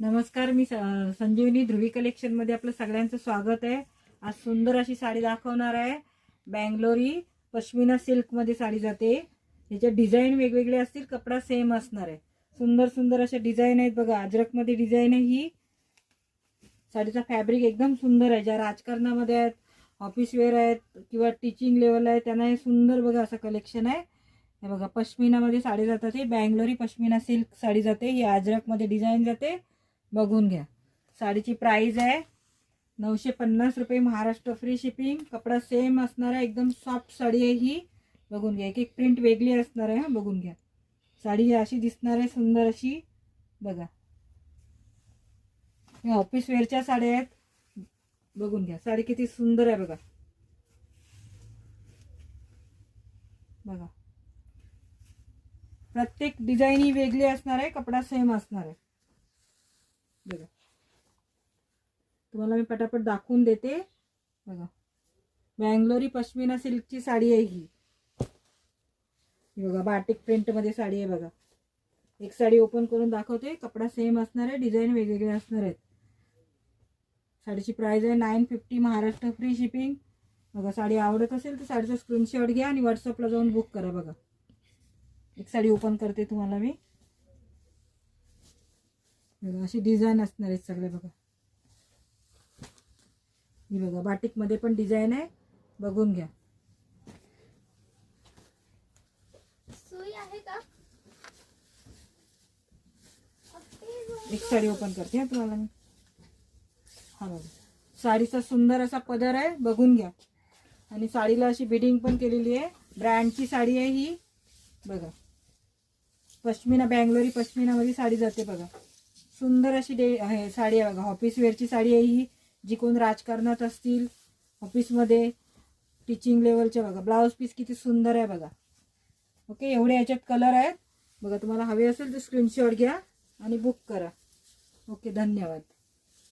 नमस्कार, मी संजीवनी ध्रुवी कलेक्शन मध्ये आपलं सगळ्यांचं स्वागत आहे। आज सुंदर अशी साडी दाखवणार आहे। बँगलोरी पश्मिना सिल्क मध्ये साडी जाते। याचे डिझाइन वेगवेगळे असतील, कपडा सेम असणार आहे। सुंदर सुंदर असे डिझाइन आहेत बघा। अजरक मध्ये डिझाइन आहे ही। साडीचा फॅब्रिक एकदम सुंदर आहे। ज्या राजकारणामध्ये आहेत, ऑफिस वेअर आहेत किंवा टीचिंग लेवल आहे, त्यांना हे सुंदर बघा असं कलेक्शन आहे। हे बघा, पश्मिना मध्ये साडी जातात। ही बँगलोरी पश्मिना सिल्क साडी जाते। ही अजरक मध्ये डिझाइन जाते, बघून घ्या। साडीची प्राइस आहे 950 रुपये, महाराष्ट्र फ्री शिपिंग। कपडा सेम असणार आहे, एकदम सॉफ्ट साडी आहे ही। बघून घ्या, एक एक प्रिंट वेगळी असणार आहे। बघून घ्या, साडी अशी दिसणार आहे, सुंदर अशी बघा। हे ऑफिस वेअरच्या साड्या आहेत, बघून घ्या। साडी किती सुंदर आहे बघा। बघा, प्रत्येक डिझाइन ही वेगळी असणार आहे, कपडा सेम असणार आहे बघा। तुम्हाला मी पटापट दाखवून देते बघा। बँगलोरी पश्मिना सिल्कची साडी आहे ही बघा। बाटिक प्रिंट मध्ये साडी आहे बघा। एक साडी ओपन करून दाखवते, कपडा सेम असणार आहे, डिझाइन वेगवेगळे असणार आहेत। साडीची प्राइस आहे 950, महाराष्ट्र फ्री शिपिंग बघा। साडी आवडत असेल तर साडीचा स्क्रीनशॉट घ्या आणि व्हॉट्सअपला जाऊन बुक करा बघा। एक साडी ओपन करते तुम्हाला मी बघा। अशी डिझाइन असणार आहे सगळे बघा। ही बघा, बाटिक मध्ये पण डिझाइन आहे, बघून घ्या। सुई आहे का? एक साडी ओपन करते हा तुम्हाला मी। हा बघा, साडीचा सुंदर असा पदर आहे, बघून घ्या। आणि साडीला अशी बिडिंग पण केलेली आहे। ब्रँडची साडी आहे ही बघा। पश्मिना, बँगलोरी पश्मिना मध्ये साडी जाते बघा। सुंदर अशी साडी आहे बघा। ऑफिस वेअरची साडी आहे ही। जी कोण राजकारणात असतील, ऑफिस मध्ये टीचिंग लेवलच्या बघा। ब्लाउज पीस किती सुंदर आहे बघा। ओके, एवढे याच्यात कलर आहेत बघा। तुम्हाला हवे असेल तर स्क्रीनशॉट घ्या आणि बुक करा। ओके, धन्यवाद।